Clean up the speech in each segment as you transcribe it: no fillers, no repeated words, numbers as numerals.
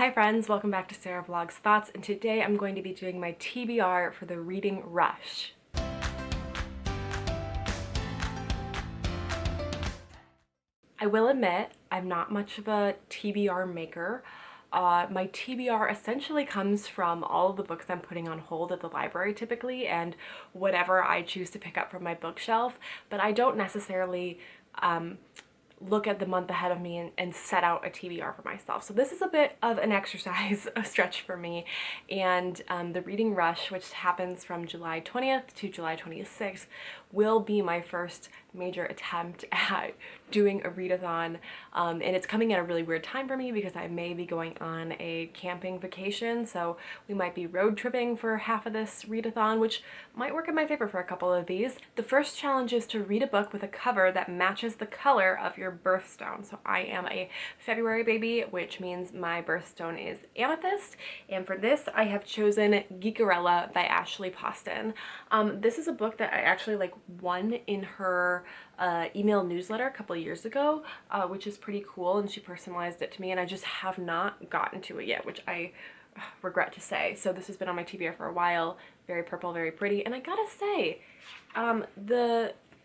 Hi friends, welcome back to Sara Vlogs Thoughts, and today I'm going to be doing my TBR for the reading rush. I will admit, I'm not much of a TBR maker. My TBR essentially comes from all of the books I'm putting on hold at the library typically and whatever I choose to pick up from my bookshelf, but I don't necessarily look at the month ahead of me and set out a TBR for myself. So this is a bit of an exercise, a stretch for me. And the reading rush, which happens from July 20th to July 26th, will be my first major attempt at doing a readathon. And it's coming at a really weird time for me because I may be going on a camping vacation. So we might be road tripping for half of this readathon, which might work in my favor for a couple of these. The first challenge is to read a book with a cover that matches the color of your birthstone. So I am a February baby, which means my birthstone is amethyst. And for this, I have chosen Geekerella by Ashley Poston. This is a book that I actually won in her email newsletter a couple of years ago, which is pretty cool, and she personalized it to me, and I just have not gotten to it yet, which I regret to say. So this has been on my TBR for a while. Very purple, very pretty, and I gotta say,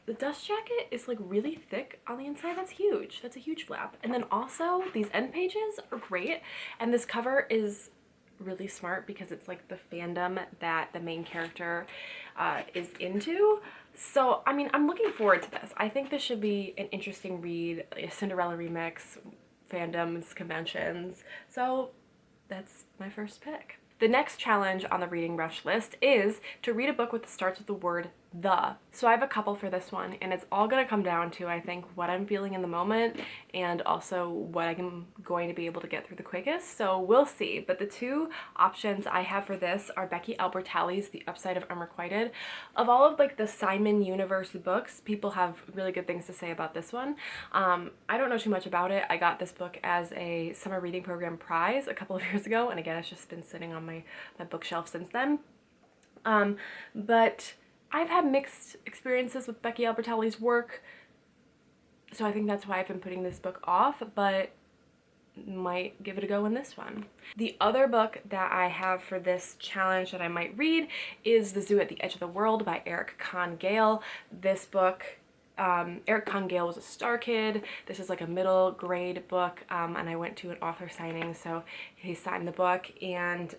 the dust jacket is like really thick on the inside. That's huge. That's a huge flap. And then also these end pages are great, and this cover is really smart because it's like the fandom that the main character is into. So I mean, I'm looking forward to this. I think this should be an interesting read, a Cinderella remix, fandoms, conventions. So that's my first pick. The next challenge on the reading rush list is to read a book that starts with the word the. So I have a couple for this one, and it's all going to come down to, I think, what I'm feeling in the moment and also what I'm going to be able to get through the quickest. So we'll see. But the two options I have for this are Becky Albertalli's The Upside of Unrequited. Of all of the Simon Universe books, people have really good things to say about this one. I don't know too much about it. I got this book as a summer reading program prize a couple of years ago, and again, it's just been sitting on my bookshelf since then. But I've had mixed experiences with Becky Albertalli's work, so I think that's why I've been putting this book off, but might give it a go in this one. The other book that I have for this challenge that I might read is The Zoo at the Edge of the World by Eric Conn Gale. This book, Eric Conn Gale was a Star Kid. This is like a middle grade book, and I went to an author signing, so he signed the book, and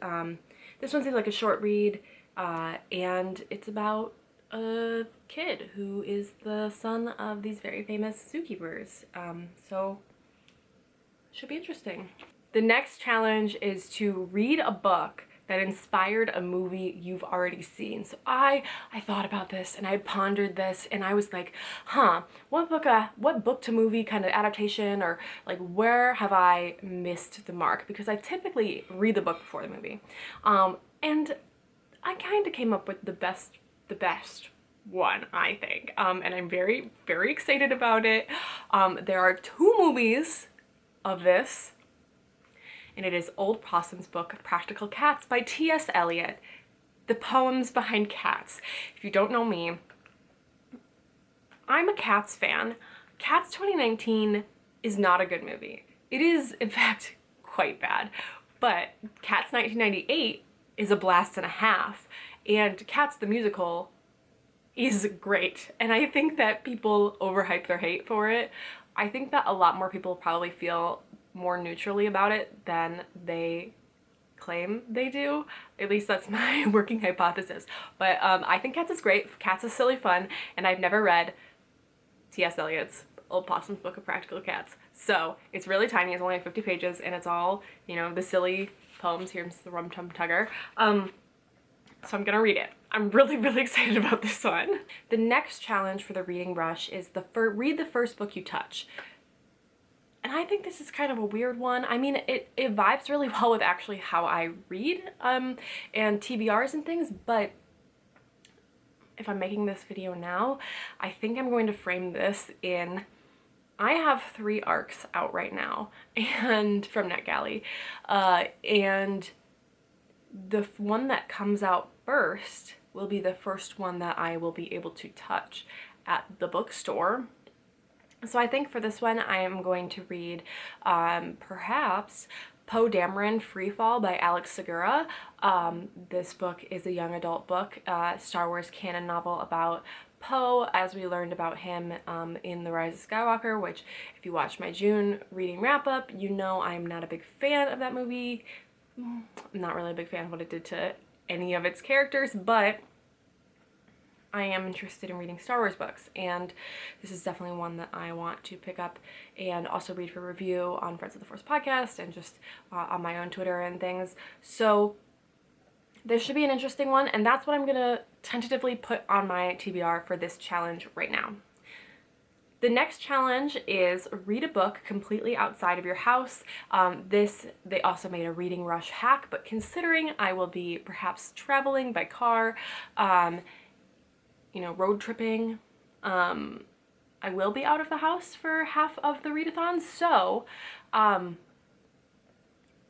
this one seems like a short read, and it's about a kid who is the son of these very famous zookeepers. So should be interesting. The next challenge is to read a book that inspired a movie you've already seen. So I thought about this and I pondered this, and I was like, what book to movie kind of adaptation, or like where have I missed the mark? Because I typically read the book before the movie. And I kind of came up with the best one, I think. And I'm very, very excited about it. There are two movies of this, and it is Old Possum's book, Practical Cats by T.S. Eliot, the poems behind Cats. If you don't know me, I'm a Cats fan. Cats 2019 is not a good movie. It is, in fact, quite bad. But Cats 1998 is a blast and a half, and Cats the musical is great, and I think that people overhype their hate for it. I think that a lot more people probably feel more neutrally about it than they claim they do. At least that's my working hypothesis. But I think Cats is great. Cats is silly fun, and I've never read T.S. Eliot's Old Possum's Book of Practical Cats. So it's really tiny. It's only like 50 pages, and it's all, you know, the silly poems. Here's the Rum Tum Tugger. So I'm gonna read it. I'm really, really excited about this one. The next challenge for the reading rush is read the first book you touch. And I think this is kind of a weird one. I mean, it vibes really well with actually how I read and TBRs and things, but if I'm making this video now, I think I'm going to frame this in, I have 3 ARCs out right now, and from NetGalley, and the one that comes out first will be the first one that I will be able to touch at the bookstore. So I think for this one I am going to read perhaps Poe Dameron Freefall by Alex Segura. This book is a young adult book, Star Wars canon novel about Poe, as we learned about him in The Rise of Skywalker, which if you watch my June reading wrap-up, you know I'm not a big fan of that movie. I'm not really a big fan of what it did to any of its characters, but I am interested in reading Star Wars books, and this is definitely one that I want to pick up and also read for review on Friends of the Force podcast and just on my own Twitter and things. So this should be an interesting one, and that's what I'm gonna tentatively put on my TBR for this challenge right now. The next challenge is read a book completely outside of your house. They also made a reading rush hack, but considering I will be perhaps traveling by car, road tripping, I will be out of the house for half of the readathon, so I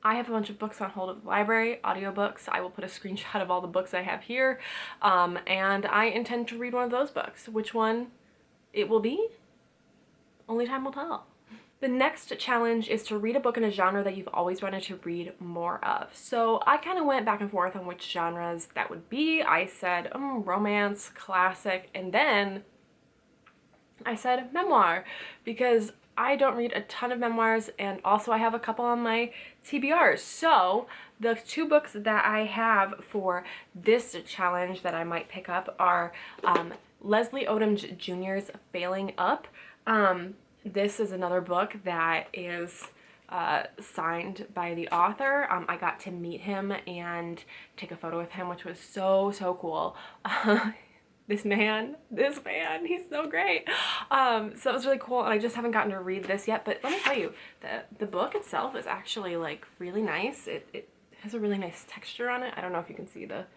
have a bunch of books on hold at the library, audiobooks. I will put a screenshot of all the books I have here, and I intend to read one of those books. Which one it will be? Only time will tell. The next challenge is to read a book in a genre that you've always wanted to read more of. So I kind of went back and forth on which genres that would be. I said romance, classic, and then I said memoir, because I don't read a ton of memoirs, and also I have a couple on my TBRs. So the two books that I have for this challenge that I might pick up are Leslie Odom Jr.'s Failing Up. This is another book that is signed by the author. I got to meet him and take a photo with him, which was so cool. This man, he's so great. So it was really cool, and I just haven't gotten to read this yet, but let me tell you, the book itself is actually like really nice. It has a really nice texture on it. I don't know if you can see the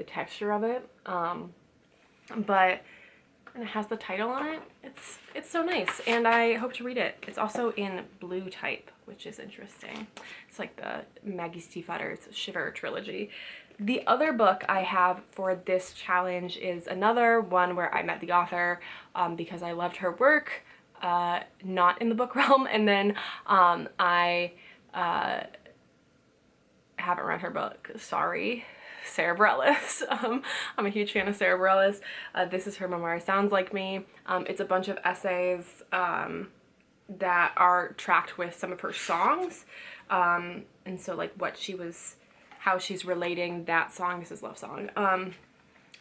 texture of it, but and it has the title on it. It's so nice, and I hope to read it. It's also in blue type, which is interesting. It's like the Maggie Stiefvater's Shiver trilogy. The other book I have for this challenge is another one where I met the author because I loved her work, not in the book realm, and then I haven't read her book, sorry. Sara Bareilles. I'm a huge fan of Sara Bareilles. This is her memoir, Sounds Like Me. It's a bunch of essays that are tracked with some of her songs. And so like how she's relating that song, this is Love Song,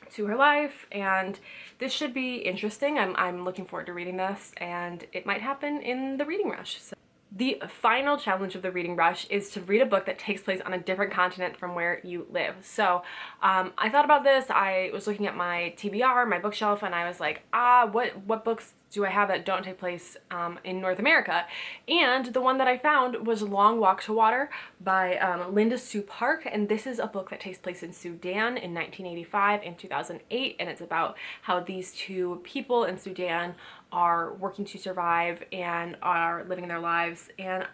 to her life. And this should be interesting. I'm looking forward to reading this, and it might happen in the reading rush. So the final challenge of the reading rush is to read a book that takes place on a different continent from where you live. So I thought about this. I was looking at my TBR, my bookshelf, and I was like, what books do I have that don't take place in North America? And the one that I found was Long Walk to Water by Linda Sue Park, and this is a book that takes place in Sudan in 1985 and 2008, and it's about how these two people in Sudan are working to survive and are living their lives. And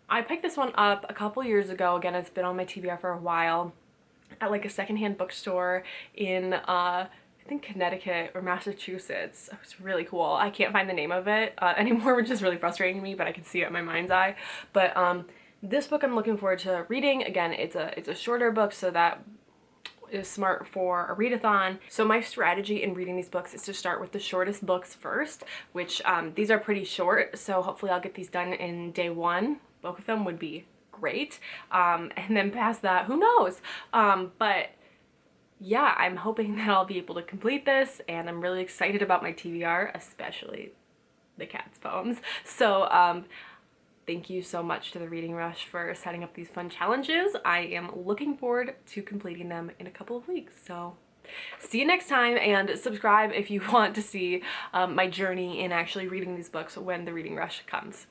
I picked this one up a couple years ago. Again, it's been on my TBR for a while at like a secondhand bookstore in I think Connecticut or Massachusetts. It was really cool. I can't find the name of it anymore, which is really frustrating me, but I can see it in my mind's eye. But this book I'm looking forward to reading. Again, it's a shorter book, so that is smart for a readathon. So my strategy in reading these books is to start with the shortest books first, which these are pretty short, so hopefully I'll get these done in day one. Both of them would be great. And then past that, who knows? But yeah, I'm hoping that I'll be able to complete this, and I'm really excited about my TBR, especially the cat's poems. So thank you so much to the Reading Rush for setting up these fun challenges. I am looking forward to completing them in a couple of weeks. So see you next time, and subscribe if you want to see my journey in actually reading these books when the Reading Rush comes.